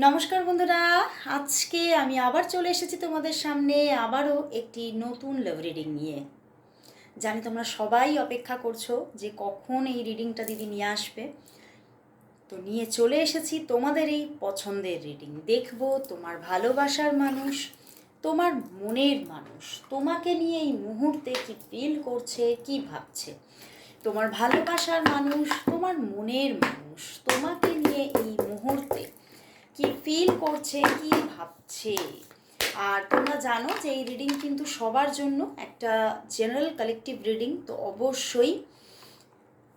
নমস্কার বন্ধুরা, আজকে আমি আবার চলে এসেছি তোমাদের সামনে আবারও একটি নতুন লাভ রিডিং নিয়ে। জানি তোমরা সবাই অপেক্ষা করছো যে কখন এই রিডিংটা দিদি নিয়ে আসবে। তো নিয়ে চলে এসেছি তোমাদের এই পছন্দের রিডিং। দেখবো তোমার ভালোবাসার মানুষ, তোমার মনের মানুষ তোমাকে নিয়ে এই মুহূর্তে কি ফিল করছে, কি ভাবছে। তোমার ভালোবাসার মানুষ, তোমার মনের মানুষ তোমাকে নিয়ে এই মুহূর্তে কি ফিল করছে, কি ভাবছে। আর তোমরা জানো যে এই রিডিং কিন্তু সবার জন্য একটা জেনারেল কালেকটিভ রিডিং, তো অবশ্যই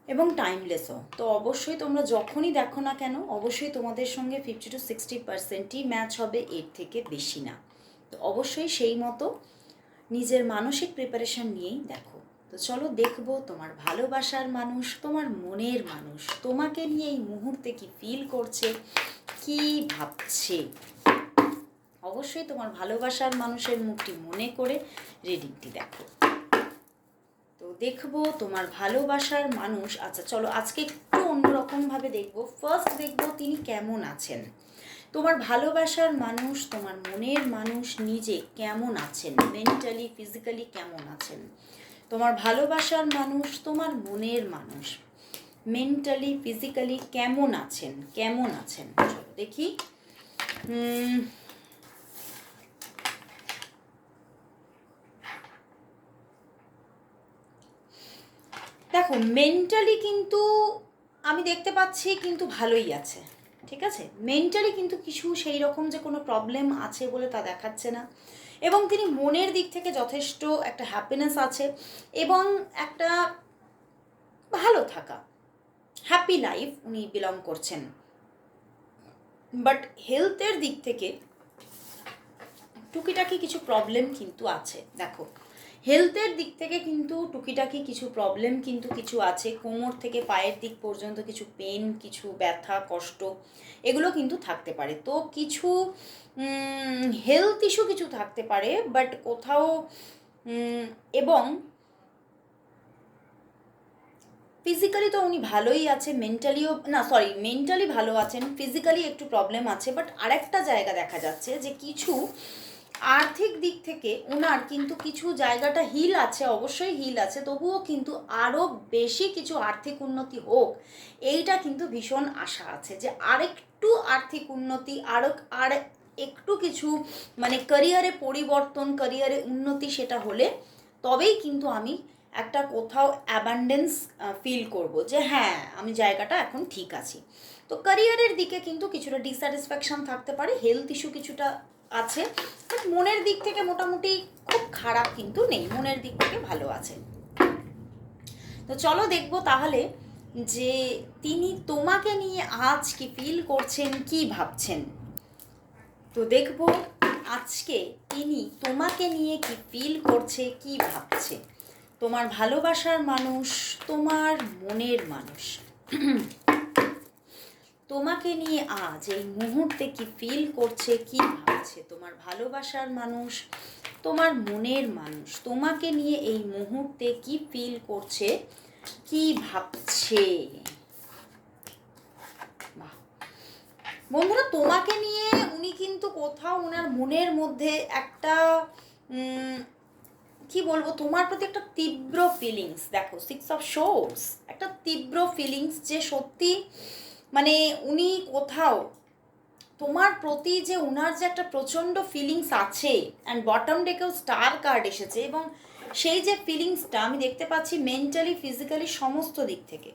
এবং টাইমলেসও। তো অবশ্যই তোমরা যখনই দেখো না কেন অবশ্যই তোমাদের সঙ্গে 50-60%ই ম্যাচ হবে, এর থেকে বেশি না। তো অবশ্যই সেই মতো নিজের মানসিক প্রিপারেশন নিয়েই দেখো। তো চলো দেখবো তোমার ভালোবাসার মানুষ, তোমার মনের মানুষ তোমাকে নিয়ে এই মুহূর্তে কি ফিল করছে, কি ভাবছে। অবশ্যই তোমার ভালোবাসার মানুষের মুখটি মনে করে রিডিংটি দেখো। তো দেখবো তোমার ভালোবাসার মানুষ। আচ্ছা চলো আজকে একটু অন্যরকমভাবে দেখবো। ফার্স্ট দেখবো তিনি কেমন আছেন। তোমার ভালোবাসার মানুষ, তোমার মনের মানুষ নিজে কেমন আছেন, মেন্টালি ফিজিক্যালি কেমন আছেন। তোমার ভালোবাসার মানুষ, তোমার মনের মানুষ মেন্টালি ফিজিক্যালি কেমন আছেন, কেমন আছেন। চলো দেখি। দেখো মেন্টালি কিন্তু আমি দেখতে পাচ্ছি কিন্তু ভালোই আছে, ঠিক আছে। মেন্টালি কিন্তু কিছু সেই রকম যে কোনো প্রবলেম আছে বলে তা দেখাচ্ছে না। এবং তিনি মনের দিক থেকে যথেষ্ট একটা হ্যাপিনেস আছে এবং একটা ভালো থাকা, হ্যাপি লাইফ উনি বিলং করছেন। বাট হেলথের দিক থেকে টুকিটাকি কিছু প্রবলেম কিন্তু আছে। দেখো হেলথের দিক থেকে কিন্তু টুকিটাকি কিছু প্রবলেম কিন্তু কিছু আছে। কোমর থেকে পায়ের দিক পর্যন্ত কিছু পেন, কিছু ব্যথা, কষ্ট এগুলো কিন্তু থাকতে পারে। তো কিছু হেলথ ইস্যু কিছু থাকতে পারে, বাট কোথাও এবং ফিজিক্যালি তো উনি ভালোই আছে, মেন্টালিও না, সরি মেন্টালি ভালো আছেন, ফিজিক্যালি একটু প্রবলেম আছে। বাট আরেকটা জায়গা দেখা যাচ্ছে যে কিছু আর্থিক দিক থেকে ওনার কিন্তু কিছু জায়গাটা হিল আছে, অবশ্যই হিল আছে, তবুও কিন্তু আরও বেশি কিছু আর্থিক উন্নতি হোক এইটা কিন্তু ভীষণ আশা আছে যে আরেকটু আর্থিক উন্নতি, আর একটু কিছু মানে ক্যারিয়ারে পরিবর্তন, ক্যারিয়ারে উন্নতি সেটা হলে তবেই কিন্তু আমি একটা কোথাও অ্যাবান্ডেন্স ফিল করব যে হ্যাঁ আমি জায়গাটা এখন ঠিক আছি। তো ক্যারিয়ারের দিকে কিন্তু কিছুটা ডিস্যাটিসফ্যাকশন থাকতে পারে, হেলথ ইস্যু কিছুটা আছে। বাট মনের দিক থেকে মোটামুটি খুব খারাপ কিন্তু নেই, মনের দিক থেকে ভালো আছে। তো চলো দেখবো তাহলে যে তিনি তোমাকে নিয়ে আজ কি ফিল করছেন, কি ভাবছেন। তো দেখবো আজকে তিনি তোমাকে নিয়ে কি ফিল করছে, কি ভাবছে। তোমার ভালোবাসার মানুষ, তোমার মনের মানুষ তোমাকে নিয়ে আজ এই মুহূর্তে কি ফিল করছে, কি ভাবছে। তোমার ভালোবাসার মানুষ, তোমার মনের মানুষ তোমাকে নিয়ে এই মুহূর্তে কি ফিল করছে, কি ভাবছে। বন্ধুরা তোমাকে নিয়ে উনি কিন্তু কোথাও ওনার মনের মধ্যে একটা কি বলবো, তোমার প্রতি একটা তীব্র ফিলিংস। দেখো 6 অফ সোর্স, একটা তীব্র ফিলিংস যে সত্যি মানে উনি কোথাও তোমার প্রতি যে উনার যে একটা প্রচণ্ড ফিলিংস আছে। অ্যান্ড বটম ডেকেও স্টার কার্ড এসেছে এবং সেই যে ফিলিংসটা আমি দেখতে পাচ্ছি মেন্টালি ফিজিক্যালি সমস্ত দিক থেকে।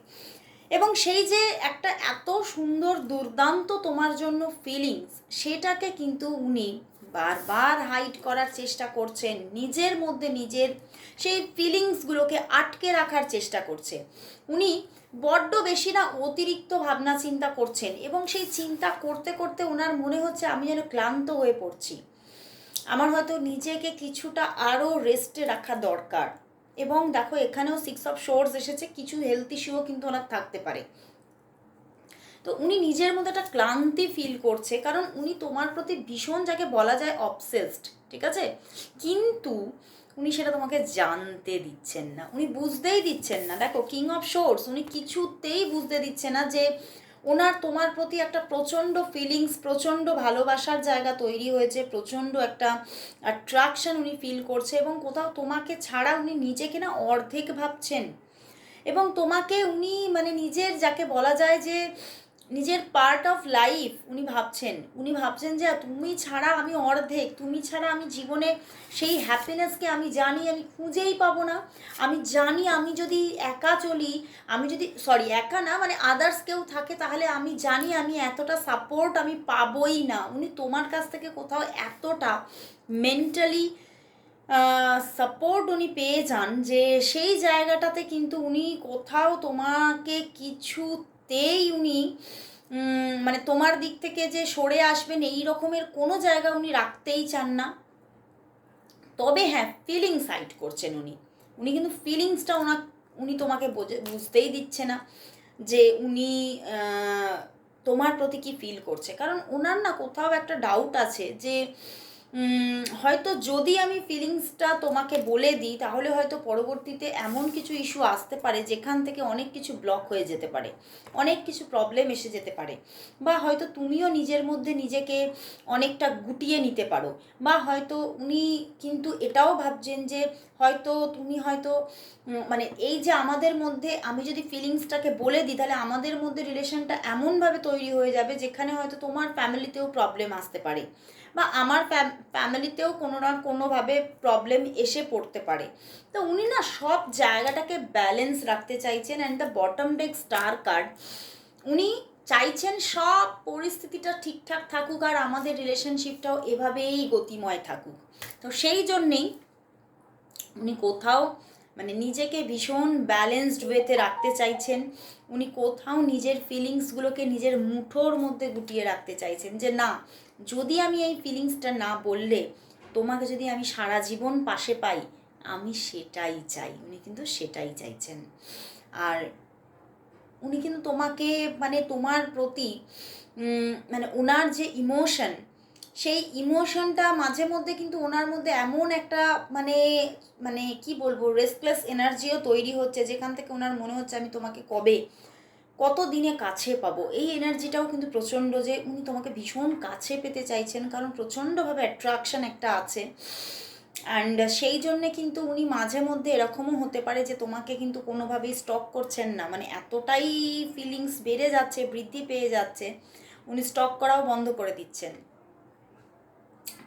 এবং সেই যে একটা এত সুন্দর দুর্দান্ত তোমার জন্য ফিলিংস, সেটাকে কিন্তু উনি বারবার হাইড করার চেষ্টা করছেন, নিজের মধ্যে নিজের সেই ফিলিংসগুলোকে আটকে রাখার চেষ্টা করছে। উনি বড্ড বেশি না অতিরিক্ত ভাবনা চিন্তা করছেন এবং সেই চিন্তা করতে করতে ওনার মনে হচ্ছে আমি যেন ক্লান্ত হয়ে পড়ছি, আমার হয়তো নিজেকে কিছুটা আরও রেস্টে রাখা দরকার। এবং দেখো এখানেও 6 অফ সোর্স এসেছে, কিছু হেলথ ইস্যুও কিন্তু ওনার থাকতে পারে। তো উনি নিজের মধ্যে একটা ক্লান্তি ফিল করছে, কারণ উনি তোমার প্রতি ভীষণ যাকে বলা যায় অবসেসড, ঠিক আছে। কিন্তু উনি সেটা তোমাকে জানতে দিচ্ছেন না, উনি বুঝতেই দিচ্ছেন না। দেখো কিং অফ সোর্স, উনি কিছুতেই বুঝতে দিচ্ছে না যে ওনার তোমার প্রতি একটা প্রচণ্ড ফিলিংস, প্রচণ্ড ভালোবাসার জায়গা তৈরি হয়েছে, প্রচণ্ড একটা অ্যাট্রাকশন উনি ফিল করছে, এবং কোথাও তোমাকে ছাড়া উনি নিজেকে না অর্ধেক ভাবছেন, এবং তোমাকে উনি মানে নিজের, যাকে বলা যায় যে নিজের পার্ট অফ লাইফ উনি ভাবছেন যে তুমি ছাড়া আমি অর্ধেক, তুমি ছাড়া আমি জীবনে সেই হ্যাপিনেসকে আমি জানি আমি খুঁজেই পাবো না। আমি জানি আমি যদি একা চলি, আমি যদি একা না মানে আদার্স কেউ থাকে, তাহলে আমি জানি আমি এতটা সাপোর্ট আমি পাবোই না। উনি তোমার কাছ থেকে কোথাও এতটা মেন্টালি সাপোর্ট উনি পেয়ে যান যে সেই জায়গাটাতে কিন্তু উনি কোথাও তোমাকে কিছুতেই উনি মানে তোমার দিক থেকে যে সরে আসবেন এই রকমের কোনো জায়গা উনি রাখতেই চান না। তবে হ্যাঁ, ফিলিংস সাইড করছেন উনি কিন্তু ফিলিংসটা উনি তোমাকে বুঝতেই দিচ্ছে না যে উনি তোমার প্রতি কি ফিল করছে। কারণ ওনার না কোথাও একটা ডাউট আছে যে হয়তো যদি আমি ফিলিংসটা তোমাকে বলে দিই তাহলে হয়তো পরবর্তীতে এমন কিছু ইস্যু আসতে পারে যেখান থেকে অনেক কিছু ব্লক হয়ে যেতে পারে, অনেক কিছু প্রবলেম এসে যেতে পারে, বা হয়তো তুমিও নিজের মধ্যে নিজেকে অনেকটা গুটিয়ে নিতে পারো, বা হয়তো উনি কিন্তু এটাও ভাবছেন যে হয়তো তুমি হয়তো মানে এই যে আমাদের মধ্যে আমি যদি ফিলিংসটাকে বলে দিই তাহলে আমাদের মধ্যে রিলেশনটা এমনভাবে তৈরি হয়ে যাবে যেখানে হয়তো তোমার ফ্যামিলিতেও প্রবলেম আসতে পারে, বা আমার ফ্যামিলিতেও কোনো না কোনোভাবে প্রবলেম এসে পড়তে পারে। তো উনি না সব জায়গাটাকে ব্যালেন্স রাখতে চাইছেন। And the bottom day star card, উনি চাইছেন সব পরিস্থিতিটা ঠিকঠাক থাকুক আর আমাদের রিলেশনশিপটাও এভাবেই গতিময় থাকুক। তো সেই জন্যেই উনি কোথাও মানে নিজেকে ভীষণ ব্যালেন্সড ওয়েতে রাখতে চাইছেন। উনি কোথাও নিজের ফিলিংসগুলোকে নিজের মুঠোর মধ্যে গুটিয়ে রাখতে চাইছেন যে না, যদি আমি এই ফিলিংসটা না বললে, তোমাকে যদি আমি সারা জীবন পাশে পাই, আমি সেটাই চাই। উনি কিন্তু সেটাই চাইছেন। আর উনি কিন্তু তোমাকে মানে তোমার প্রতি মানে ওনার যে ইমোশন, সেই ইমোশনটা মাঝে মধ্যে কিন্তু ওনার মধ্যে এমন একটা মানে মানে কি বলবো রেস্টলেস এনার্জিও তৈরি হচ্ছে যেখান থেকে ওনার মনে হচ্ছে আমি তোমাকে কবে কত দিনে কাছে পাবো। এই এনার্জিটাও কিন্তু প্রচণ্ড, যে উনি তোমাকে ভীষণ কাছে পেতে চাইছেন, কারণ প্রচণ্ডভাবে অ্যাট্রাকশন একটা আছে। অ্যান্ড সেই জন্যে কিন্তু উনি মাঝে মধ্যে এরকমও হতে পারে যে তোমাকে কিন্তু কোনোভাবেই স্টক করছেন না, মানে এতটাই ফিলিংস বেড়ে যাচ্ছে, বৃদ্ধি পেয়ে যাচ্ছে, উনি স্টক করাও বন্ধ করে দিচ্ছেন।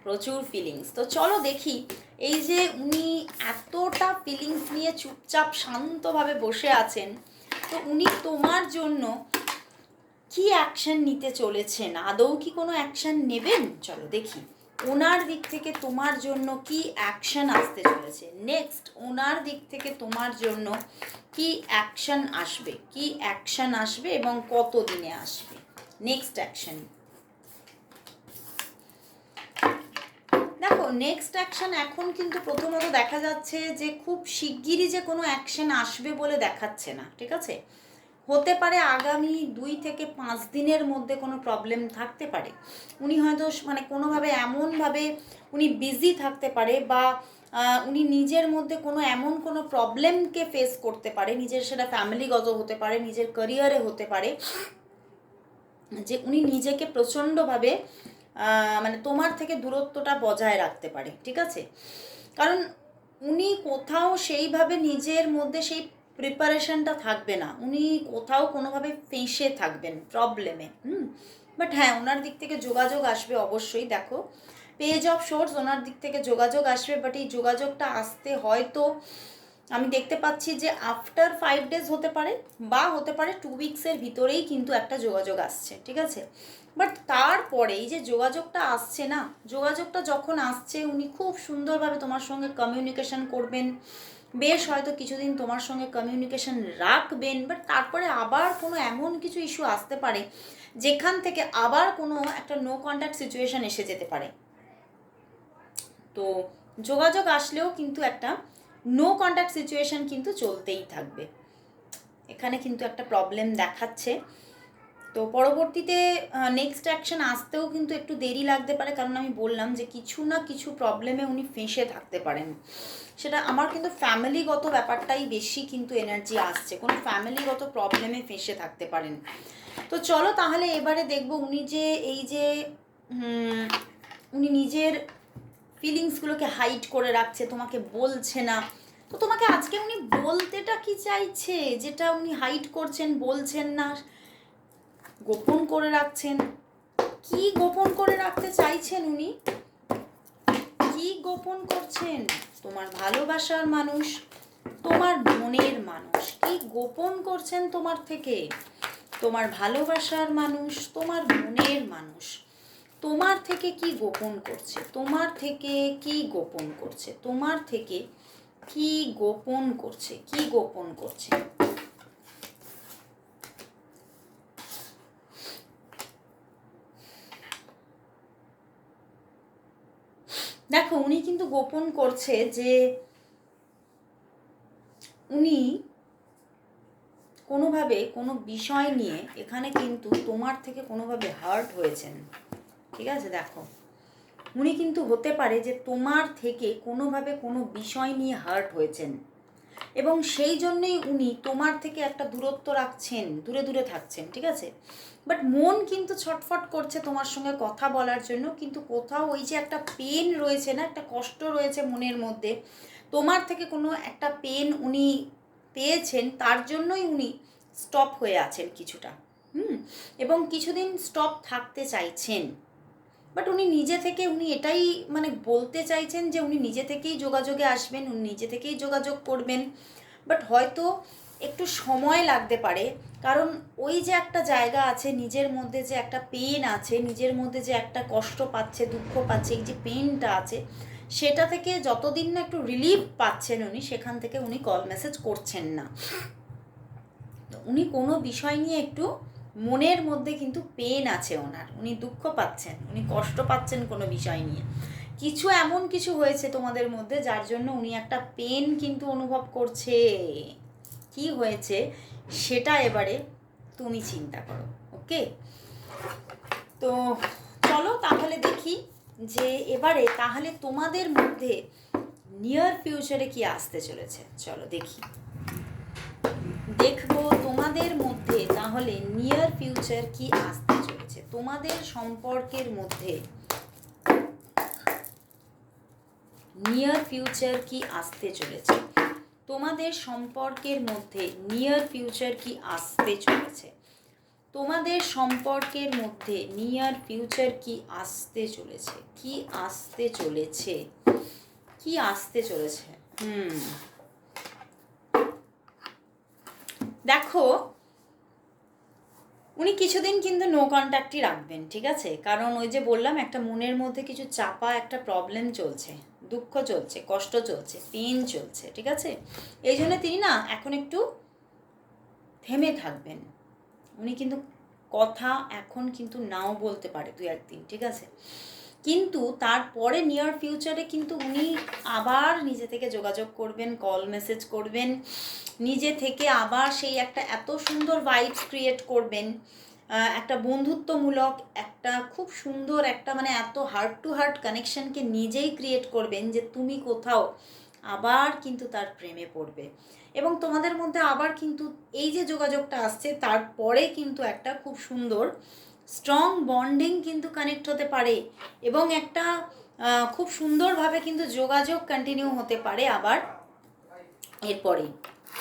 প্রচুর ফিলিংস। তো চলো দেখি এই যে উনি এতটা ফিলিংস নিয়ে চুপচাপ শান্তভাবে বসে আছেন, তো উনি তোমার জন্য কি অ্যাকশন নিতে চলেছেন, আদৌ কি কোনো অ্যাকশন নেবেন? চলো দেখি ওনার দিক থেকে তোমার জন্য কি অ্যাকশন আসতে চলেছে। নেক্সট ওনার দিক থেকে তোমার জন্য কি অ্যাকশন আসবে, কি অ্যাকশন আসবে এবং কত দিনে আসবে নেক্সট অ্যাকশন। দেখো নেক্সট অ্যাকশন এখন কিন্তু প্রথমত দেখা যাচ্ছে যে খুব শিগগিরই যে কোনো অ্যাকশন আসবে বলে দেখাচ্ছে না, ঠিক আছে? হতে পারে আগামী 2 থেকে 5 দিনের মধ্যে কোনো প্রবলেম থাকতে পারে। উনি হয়তো মানে কোনোভাবে এমনভাবে উনি বিজি থাকতে পারে, বা উনি নিজের মধ্যে কোনো এমন কোনো প্রবলেমকে ফেস করতে পারে, নিজের সেটা ফ্যামিলিগত হতে পারে, নিজের ক্যারিয়ারে হতে পারে, যে উনি নিজেকে প্রচণ্ডভাবে মানে তোমার থেকে দূরত্বটা বজায় রাখতে পারে, ঠিক আছে? কারণ উনি কোথাও সেইভাবে নিজের মধ্যে সেই প্রিপারেশনটা থাকবে না, উনি কোথাও কোনোভাবে ফেঁসে থাকবেন প্রবলেমে। বাট হ্যাঁ, ওনার দিক থেকে যোগাযোগ আসবে অবশ্যই। দেখো পেজ অফ সোর্স, ওনার দিক থেকে যোগাযোগ আসবে, বাট এই যোগাযোগটা আসতে হয়তো আমি দেখতে পাচ্ছি যে আফটার 5 ডেজ হতে পারে, বা হতে পারে 2 উইক্সের ভিতরেই কিন্তু একটা যোগাযোগ আসছে, ঠিক আছে? বাট তারপরে এই যে যোগাযোগটা আসছে না, যোগাযোগটা যখন আসছে উনি খুব সুন্দরভাবে তোমার সঙ্গে কমিউনিকেশন করবেন, বেশ হয়তো কিছুদিন তোমার সঙ্গে কমিউনিকেশন রাখবেন, বাট তারপরে আবার কোনো এমন কিছু ইস্যু আসতে পারে যেখান থেকে আবার কোনো একটা নো কন্ট্যাক্ট সিচুয়েশন এসে যেতে পারে। তো যোগাযোগ আসলেও কিন্তু একটা নো কন্ট্যাক্ট সিচুয়েশন কিন্তু চলতেই থাকবে, এখানে কিন্তু একটা প্রবলেম দেখাচ্ছে। তো পরবর্তীতে নেক্সট অ্যাকশন আসতেও কিন্তু একটু দেরি লাগতে পারে, কারণ আমি বললাম যে কিছু না কিছু প্রবলেমে উনি ফেঁসে থাকতে পারেন। সেটা আমার কিন্তু ফ্যামিলিগত ব্যাপারটাই বেশি কিন্তু এনার্জি আসছে, কোনো ফ্যামিলিগত প্রবলেমে ফেঁসে থাকতে পারেন। তো চলো তাহলে এবারে দেখবো উনি যে এই যে উনি নিজের ফিলিংসগুলোকে হাইড করে রাখছে, তোমাকে বলছে না, তো তোমাকে আজকে উনি বলতেটা কি চাইছে, যেটা উনি হাইড করছেন, বলছেন না, গোপন করে রাখছেন? কি গোপন করে রাখতে চাইছেন উনি? কি গোপন করছেন? তোমার ভালোবাসার মানুষ, তোমার মনের মানুষ কি গোপন করছেন তোমার থেকে? তোমার ভালোবাসার মানুষ, তোমার মনের মানুষ তোমার থেকে কি গোপন করছে? তোমার থেকে কি গোপন করছে? তোমার থেকে কি গোপন করছে? কি গোপন করছে? দেখো উনি কিন্তু গোপন করছে যে উনি কোনোভাবে কোনো বিষয় নিয়ে এখানে কিন্তু তোমার থেকে কোনোভাবে হার্ট হয়েছেন। ঠিক আছে, দেখো উনি কিন্তু হতে পারে যে তোমার থেকে কোনোভাবে কোনো বিষয় নিয়ে হার্ট হয়েছেন, এবং সেই জন্যই উনি তোমার থেকে একটা দূরত্ব রাখছেন, দূরে দূরে থাকছেন। ঠিক আছে, বাট মন কিন্তু ছটফট করছে তোমার সঙ্গে কথা বলার জন্য, কিন্তু কোথাও ওই যে একটা পেন রয়েছে না, একটা কষ্ট রয়েছে মনের মধ্যে, তোমার থেকে কোনো একটা পেন উনি পেয়েছেন, তার জন্যই উনি স্টপ হয়ে আছেন কিছুটা। এবং কিছুদিন স্টপ থাকতে চাইছেন, বাট উনি নিজে থেকে উনি এটাই মানে বলতে চাইছেন যে উনি নিজে থেকেই যোগাযোগে আসবেন, উনি নিজে থেকেই যোগাযোগ করবেন, বাট হয়তো একটু সময় লাগতে পারে। কারণ ওই যে একটা জায়গা আছে নিজের মধ্যে, যে একটা পেন আছে নিজের মধ্যে, যে একটা কষ্ট পাচ্ছে, দুঃখ পাচ্ছে, এই যে পেনটা আছে, সেটা থেকে যতদিন না একটু রিলিফ পাচ্ছেন উনি, সেখান থেকে উনি কল মেসেজ করছেন না। উনি কোনো বিষয় নিয়ে একটু মনের মধ্যে কিন্তু পেন আছে ওনার, উনি দুঃখ পাচ্ছেন, উনি কষ্ট পাচ্ছেন কোনো বিষয় নিয়ে। কিছু এমন কিছু হয়েছে তোমাদের মধ্যে যার জন্য উনি একটা পেন কিন্তু অনুভব করছে। কি হয়েছে সেটা এবারে তুমি চিন্তা করো। ওকে, তো চলো তাহলে দেখি যে এবারে তাহলে তোমাদের মধ্যে নিয়ার ফিউচারে কি আসতে চলেছে। চলো দেখি, দেখবো তোমাদের মধ্যে তাহলে নিয়ার ফিউচার কি আসতে চলেছে। তোমাদের সম্পর্কের মধ্যে নিয়ার ফিউচার কি আসতে চলেছে। তোমাদের সম্পর্কের মধ্যে নিয়ার ফিউচার কি আসতে চলেছে। তোমাদের সম্পর্কের মধ্যে নিয়ার ফিউচার কি আসতে চলেছে। কি আসতে চলেছে, কি আসতে চলেছে। দেখো উনি কিছুদিন কিন্তু নো কন্ট্যাক্টই রাখবেন। ঠিক আছে, কারণ ওই যে বললাম একটা মনের মধ্যে কিছু চাপা একটা প্রবলেম চলছে, দুঃখ চলছে, কষ্ট চলছে, পেন চলছে। ঠিক আছে, এই জন্য তিনি না এখন একটু থেমে থাকবেন। উনি কিন্তু কথা এখন কিন্তু নাও বলতে পারে দু একদিন। ঠিক আছে, কিন্তু তারপরে নিয়ার ফিউচারে কিন্তু উনি আবার নিজে থেকে যোগাযোগ করবেন, কল মেসেজ করবেন, নিজে থেকে আবার সেই একটা এত সুন্দর ভাইবস ক্রিয়েট করবেন, একটা বন্ধুত্বমূলক একটা খুব সুন্দর একটা মানে এত হার্ট টু হার্ট কানেকশনকে নিজেই ক্রিয়েট করবেন যে তুমি কোথাও আবার কিন্তু তার প্রেমে পড়বে, এবং তোমাদের মধ্যে আবার কিন্তু এই যে যোগাযোগটা আসছে তারপরে কিন্তু একটা খুব সুন্দর স্ট্রং বন্ডিং কিন্তু কানেক্ট হতে পারে, এবং একটা খুব সুন্দরভাবে কিন্তু যোগাযোগ কন্টিনিউ হতে পারে আবার এরপরে।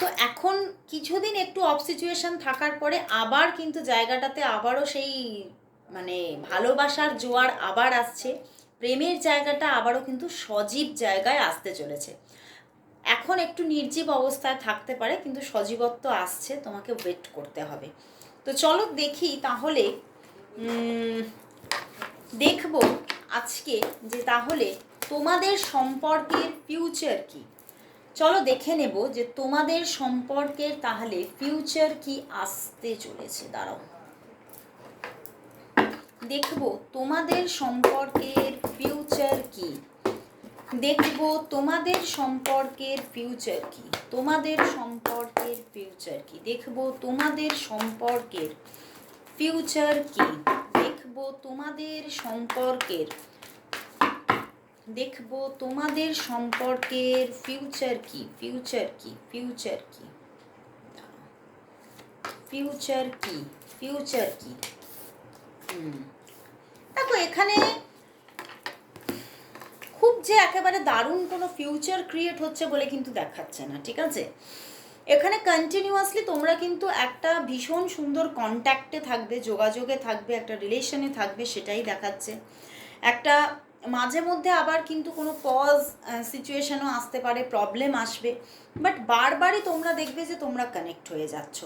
তো এখন কিছুদিন একটু অফ সিচুয়েশন থাকার পরে আবার কিন্তু জায়গাটাতে আবারও সেই মানে ভালোবাসার জোয়ার আবার আসছে, প্রেমের জায়গাটা আবারও কিন্তু সজীব জায়গায় আসতে চলেছে। এখন একটু নির্জীব অবস্থায় থাকতে পারে, কিন্তু সজীবত্ব আসছে, তোমাকে ওয়েট করতে হবে। তো চলো দেখি তাহলে দেখবো আজকে যে তাহলে তোমাদের সম্পর্কের ফিউচার কি। চলো দেখে নেব যে তোমাদের সম্পর্কের তাহলে ফিউচার কি আসতে চলেছে। দাঁড়াও দেখবো তোমাদের সম্পর্কের ফিউচার কি, দেখবো তোমাদের সম্পর্কের ফিউচার কি, তোমাদের সম্পর্কের ফিউচার কি, দেখবো তোমাদের সম্পর্কের ফিউচার কি, দেখবো তোমাদের সম্পর্কের, দেখবো তোমাদের সম্পর্কের ফিউচার কি, ফিউচার কি, ফিউচার কি, ফিউচার কি, ফিউচার কি। দেখো এখানে খুব যে একেবারে দারুণ কোনো ফিউচার ক্রিয়েট হচ্ছে বলে কিন্তু দেখাচ্ছে না, ঠিক আছে। এখানে কন্টিনিউয়াসলি তোমরা কিন্তু একটা ভীষণ সুন্দর কন্ট্যাক্টে থাকবে, যোগাযোগে থাকবে, একটা রিলেশনে থাকবে, সেটাই দেখাচ্ছে। একটা মাঝে মধ্যে আবার কিন্তু কোনো পজ সিচুয়েশনও আসতে পারে, প্রবলেম আসবে, বাট বারবারই তোমরা দেখবে যে তোমরা কানেক্ট হয়ে যাচ্ছ।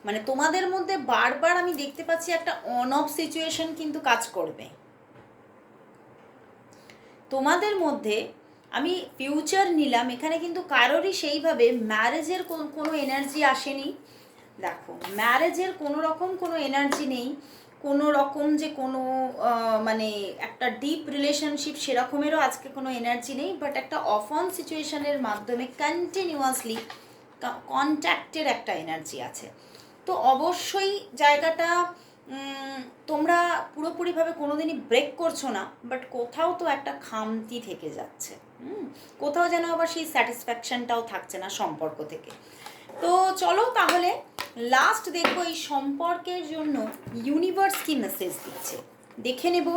মানে তোমাদের মধ্যে বারবার আমি দেখতে পাচ্ছি একটা অন অফ সিচুয়েশন কিন্তু কাজ করবে তোমাদের মধ্যে। আমি ফিউচার নিলাম, এখানে কিন্তু কারোরই সেইভাবে ম্যারেজের কোনো এনার্জি আসেনি। দেখো ম্যারেজের কোনো রকম কোনো এনার্জি নেই, কোনো রকম যে কোনো মানে একটা ডিপ রিলেশনশিপ সেরকমেরও আজকে কোনো এনার্জি নেই, বাট একটা অফ অন সিচুয়েশনের মাধ্যমে কন্টিনিউয়াসলি কন্ট্যাক্টের একটা এনার্জি আছে। তো অবশ্যই জায়গাটা তোমরা পুরোপুরিভাবে কোনোদিনই ব্রেক করছো না, বাট কোথাও তো একটা খামতি থেকে যাচ্ছে, কোথাও যেন আবার সেই স্যাটিসফ্যাকশনটাও থাকছে না সম্পর্ক থেকে। তো চলো তাহলে লাস্ট দেখবো এই সম্পর্কের জন্য ইউনিভার্স কি মেসেজ দিচ্ছে, দেখে নেব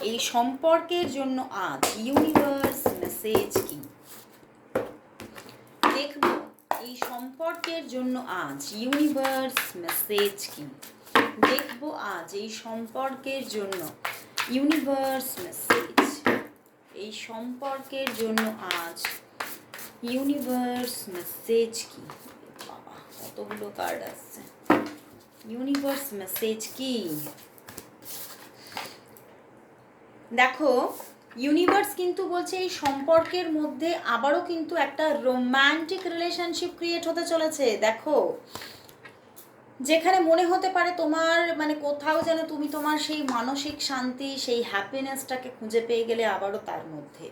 এই সম্পর্কের জন্য আজ ইউনিভার্স মেসেজ কি। দেখবো এই সম্পর্কের জন্য আজ ইউনিভার্স মেসেজ কি, দেখবো আজ এই সম্পর্কের জন্য ইউনিভার্স মেসেজ, এই সম্পর্কের জন্য আজ ইউনিভার্স মেসেজ কি। বাবা কতগুলো কার্ড আসছে, ইউনিভার্স মেসেজ কি। দেখো ইউনিভার্স কিন্তু বলছে এই সম্পর্কের মধ্যে আবারও কিন্তু একটা রোম্যান্টিক রিলেশনশিপ ক্রিয়েট হতে চলেছে। দেখো যেখানে মনে হতে পারে তোমার মানে কোথাও যেন তুমি তোমার সেই মানসিক শান্তি, সেই হ্যাপিনেসটাকে খুঁজে পেয়ে গেলে আবারও তার মধ্যে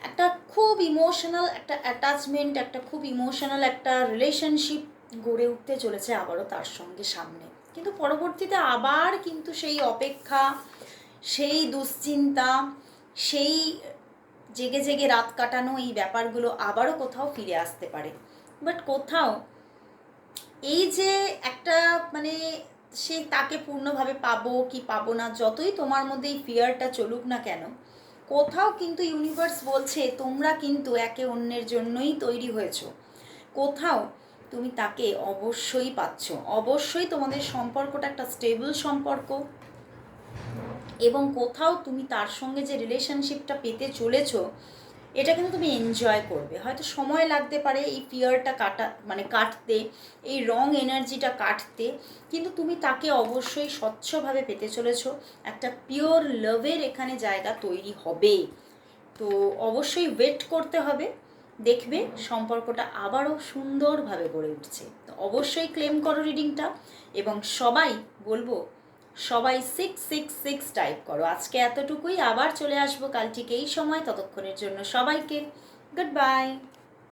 একটা খুব ইমোশনাল একটা অ্যাটাচমেন্ট, একটা খুব ইমোশনাল একটা রিলেশনশিপ গড়ে উঠতে চলেছে আবারও তার সঙ্গে সামনে। কিন্তু পরবর্তীতে আবার কিন্তু সেই অপেক্ষা, সেই দুশ্চিন্তা, সেই জেগে জেগে রাত কাটানো এই ব্যাপারগুলো আবারও কোথাও ফিরে আসতে পারে। বাট কোথাও এই যে একটা মানে সে তাকে পূর্ণভাবে পাবো কি পাবো না, যতই তোমার মধ্যে এই ফিয়ারটা চলুক না কেন, কোথাও কিন্তু ইউনিভার্স বলছে তোমরা কিন্তু একে অন্যের জন্যই তৈরি হয়েছো। কোথাও তুমি তাকে অবশ্যই পাচ্ছ, অবশ্যই তোমাদের সম্পর্কটা একটা স্টেবল সম্পর্ক, এবং কোথাও তুমি তার সঙ্গে যে রিলেশনশিপটা পেতে চলেছো এটা কিন্তু তুমি এনজয় করবে। হয়তো সময় লাগতে পারে এই ফিয়ারটা কাটতে, এই রং এনার্জিটা কাটতে, কিন্তু তুমি তাকে অবশ্যই স্বচ্ছভাবে পেতে চলেছো। একটা পিওর লাভের এখানে জায়গা তৈরি হবে। তো অবশ্যই ওয়েট করতে হবে, দেখবে সম্পর্কটা আবারও সুন্দরভাবে গড়ে উঠছে। তো অবশ্যই ক্লেম করো রিডিংটা, এবং সবাই বলবো সবাই 666 টাইপ করো। আজকে এতটুকুই, আবার চলে আসবো কাল ঠিক এই সময়। ততক্ষণের জন্য সবাইকে গুড বাই।